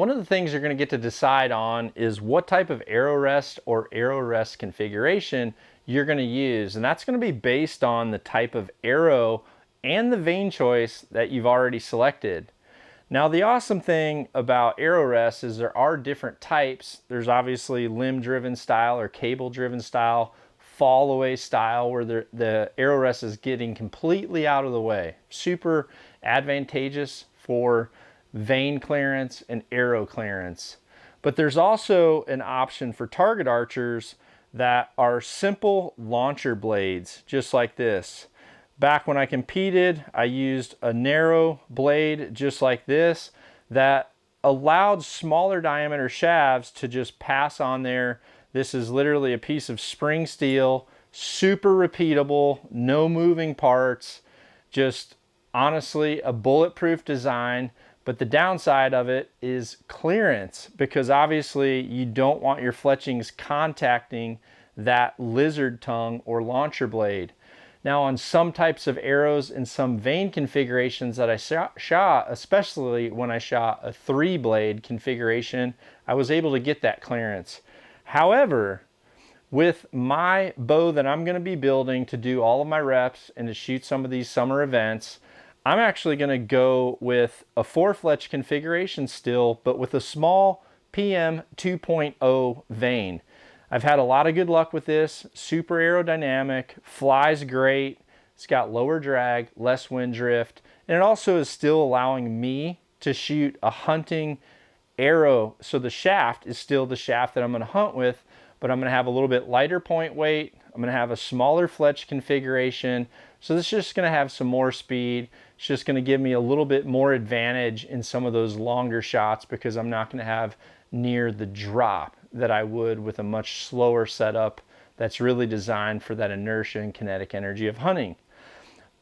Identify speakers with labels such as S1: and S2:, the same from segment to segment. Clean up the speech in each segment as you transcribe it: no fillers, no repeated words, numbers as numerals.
S1: One of the things you're going to get to decide on is what type of arrow rest or arrow rest configuration you're going to use. And that's going to be based on the type of arrow and the vane choice that you've already selected. Now, the awesome thing about arrow rests is there are different types. There's obviously limb-driven style or cable-driven style, fall-away style, where the arrow rest is getting completely out of the way. Super advantageous for vane clearance and arrow clearance. But there's also an option for target archers that are simple launcher blades, just like this. Back when I competed, I used a narrow blade just like this that allowed smaller diameter shafts to just pass on there. This is literally a piece of spring steel, super repeatable, no moving parts, just honestly a bulletproof design. But the downside of it is clearance, because obviously you don't want your fletchings contacting that lizard tongue or launcher blade. Now, on some types of arrows and some vane configurations that I shot, especially when I shot a 3-blade configuration, I was able to get that clearance. However, with my bow that I'm going to be building to do all of my reps and to shoot some of these summer events, I'm actually going to go with a 4-fletch configuration still, but with a small PM 2.0 vane. I've had a lot of good luck with this. Super aerodynamic, flies great. It's got lower drag, less wind drift, and it also is still allowing me to shoot a hunting arrow. So the shaft is still the shaft that I'm going to hunt with, but I'm going to have a little bit lighter point weight. I'm going to have a smaller fletch configuration. So this is just going to have some more speed. It's just going to give me a little bit more advantage in some of those longer shots, because I'm not going to have near the drop that I would with a much slower setup that's really designed for that inertia and kinetic energy of hunting.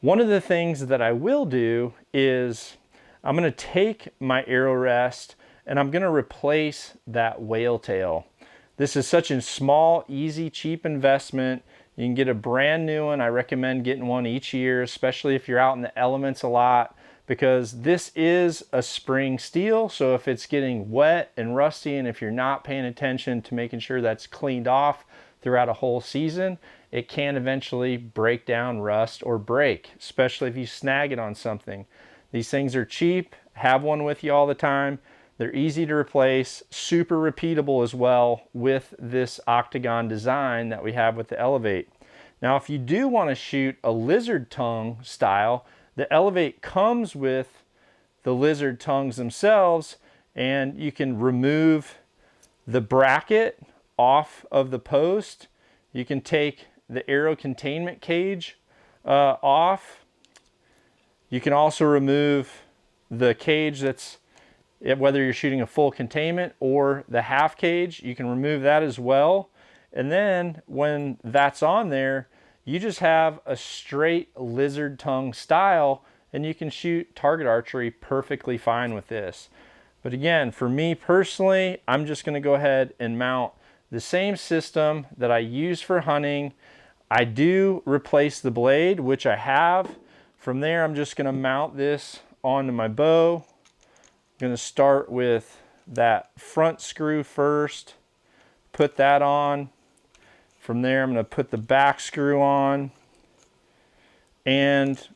S1: One of the things that I will do is I'm going to take my arrow rest and I'm going to replace that whale tail. This is such a small, easy, cheap investment. You can get a brand new one. I recommend getting one each year, especially if you're out in the elements a lot, because this is a spring steel. So if it's getting wet and rusty, and if you're not paying attention to making sure that's cleaned off throughout a whole season, it can eventually break down, rust, or break, especially if you snag it on something. These things are cheap. Have one with you all the time. They're easy to replace, super repeatable as well with this octagon design that we have with the Elevate. Now, if you do want to shoot a lizard tongue style, the Elevate comes with the lizard tongues themselves, and you can remove the bracket off of the post. You can take the arrow containment cage off. You can also remove the cage that's, whether you're shooting a full containment or the half cage, you can remove that as well. And then when that's on there, you just have a straight lizard tongue style, and you can shoot target archery perfectly fine with this. But again, for me personally, I'm just going to go ahead and mount the same system that I use for hunting. I do replace the blade, which I have. From there, I'm just going to mount this onto my bow. I'm going to start with that front screw first, put that on. From there, I'm going to put the back screw on. And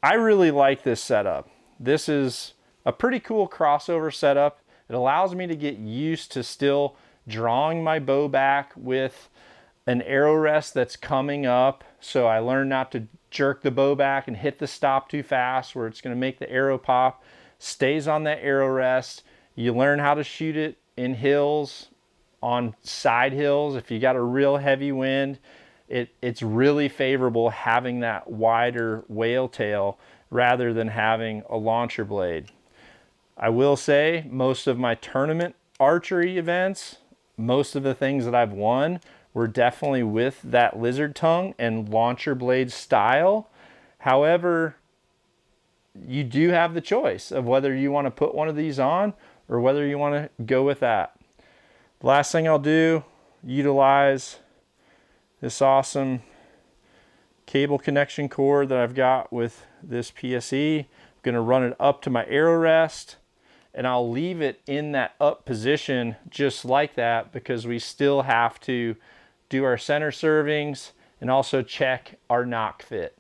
S1: I really like this setup. This is a pretty cool crossover setup. It allows me to get used to still drawing my bow back with an arrow rest that's coming up. So I learned not to jerk the bow back and hit the stop too fast, where it's going to make the arrow pop. Stays on that arrow rest. You learn how to shoot it in hills, on side hills. If you got a real heavy wind, it's really favorable having that wider whale tail rather than having a launcher blade. I will say most of my tournament archery events, most of the things that I've won were definitely with that lizard tongue and launcher blade style. However, you do have the choice of whether you want to put one of these on or whether you want to go with that. The last thing I'll do, utilize this awesome cable connection cord that I've got with this PSE. I'm going to run it up to my arrow rest, and I'll leave it in that up position just like that, because we still have to do our center servings and also check our nock fit.